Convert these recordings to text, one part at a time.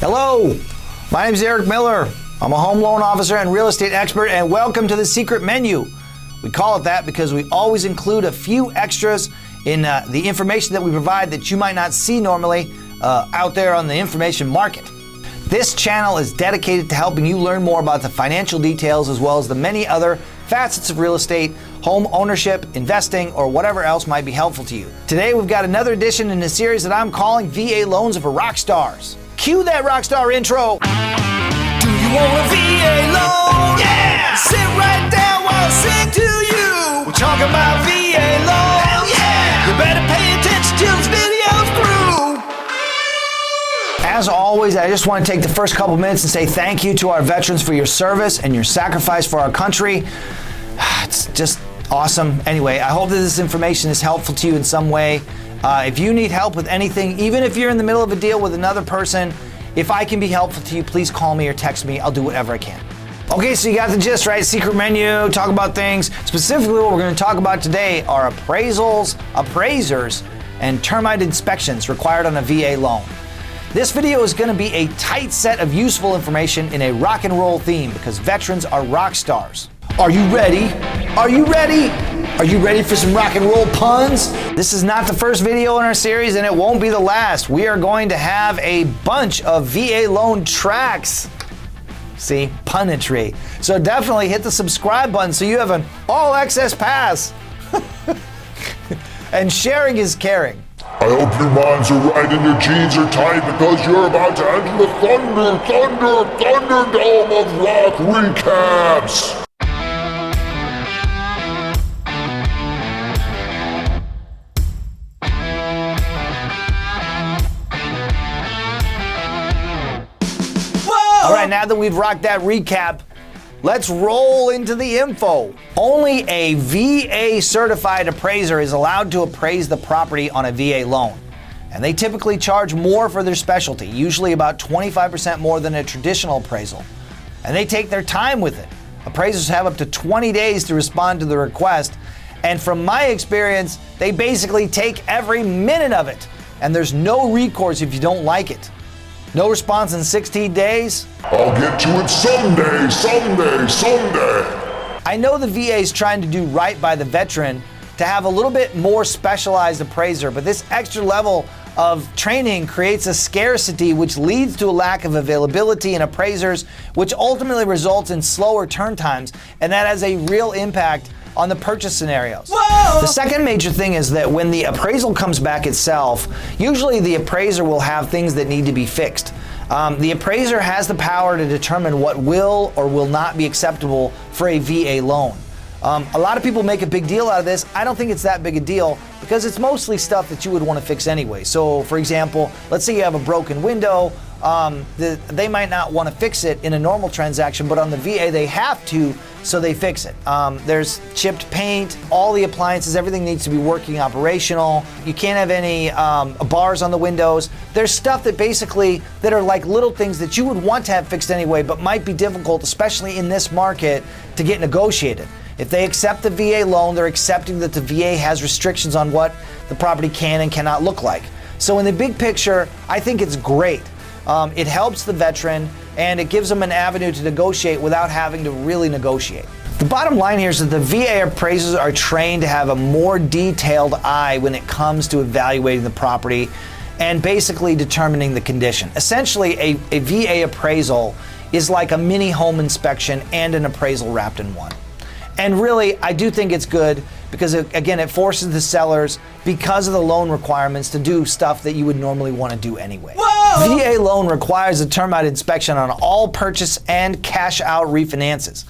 Hello, my name is Eric Miller. I'm a home loan officer and real estate expert, and welcome to the secret menu. We call it that because we always include a few extras in the information that we provide that you might not see normally out there on the information market. This channel is dedicated to helping you learn more about the financial details as well as the many other facets of real estate, home ownership, investing, or whatever else might be helpful to you. Today we've got another edition in a series that I'm calling VA Loans for Rock Stars. Cue that rock star intro. Do you want a VA loan? Yeah! Sit right down while I sing to you. We're talking about VA loans. Hell yeah! You better pay attention till this video's through. As always, I just want to take the first couple minutes and say thank you to our veterans for your service and your sacrifice for our country. It's just awesome. Anyway, I hope that this information is helpful to you in some way. If you need help with anything, even if you're in the middle of a deal with another person, if I can be helpful to you, please call me or text me. I'll do whatever I can. Okay, so you got the gist, right? Secret menu, talk about things. Specifically, what we're going to talk about today are appraisals, appraisers, and termite inspections required on a VA loan. This video is going to be a tight set of useful information in a rock and roll theme because veterans are rock stars. Are you ready? Are you ready? Are you ready for some rock and roll puns? This is not the first video in our series and it won't be the last. We are going to have a bunch of VA loan tracks. See, punetry. So definitely hit the subscribe button so you have an all access pass. And sharing is caring. I hope your minds are right and your jeans are tight because you're about to enter the Thunderdome of rock recaps. All right, now that we've rocked that recap, let's roll into the info. Only a VA certified appraiser is allowed to appraise the property on a VA loan. And they typically charge more for their specialty, usually about 25% more than a traditional appraisal. And they take their time with it. Appraisers have up to 20 days to respond to the request. And from my experience, they basically take every minute of it. And there's no recourse if you don't like it. No response in 16 days? I'll get to it someday. I know the VA is trying to do right by the veteran to have a little bit more specialized appraiser, but this extra level of training creates a scarcity which leads to a lack of availability in appraisers, which ultimately results in slower turn times, and that has a real impact on the purchase scenarios. Whoa! The second major thing is that when the appraisal comes back itself, usually the appraiser will have things that need to be fixed. The appraiser has the power to determine what will or will not be acceptable for a VA loan. A lot of people make a big deal out of this. I don't think it's that big a deal because it's mostly stuff that you would want to fix anyway. So for example, let's say you have a broken window. They might not want to fix it in a normal transaction, but on the VA they have to, so they fix it. There's chipped paint, all the appliances, everything needs to be working operational. You can't have any bars on the windows. There's stuff that are like little things that you would want to have fixed anyway, but might be difficult, especially in this market, to get negotiated. If they accept the VA loan, they're accepting that the VA has restrictions on what the property can and cannot look like. So in the big picture, I think it's great. It helps the veteran and it gives them an avenue to negotiate without having to really negotiate. The bottom line here is that the VA appraisers are trained to have a more detailed eye when it comes to evaluating the property and basically determining the condition. Essentially, a VA appraisal is like a mini home inspection and an appraisal wrapped in one. And really, I do think it's good because, again, it forces the sellers, because of the loan requirements, to do stuff that you would normally want to do anyway. Whoa! VA loan requires a termite inspection on all purchase and cash out refinances.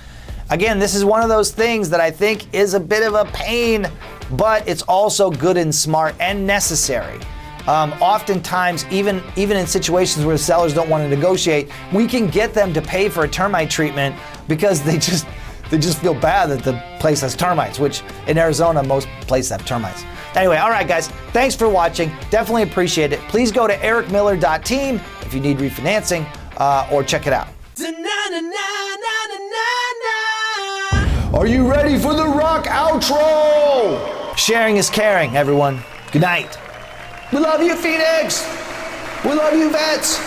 Again, this is one of those things that I think is a bit of a pain, but it's also good and smart and necessary. Oftentimes, even in situations where the sellers don't want to negotiate, we can get them to pay for a termite treatment because they just feel bad that the place has termites, which in Arizona, most places have termites. Anyway, all right, guys, thanks for watching. Definitely appreciate it. Please go to ericmiller.team if you need refinancing or check it out. Are you ready for the rock outro? Sharing is caring, everyone. Good night. We love you, Phoenix. We love you, vets.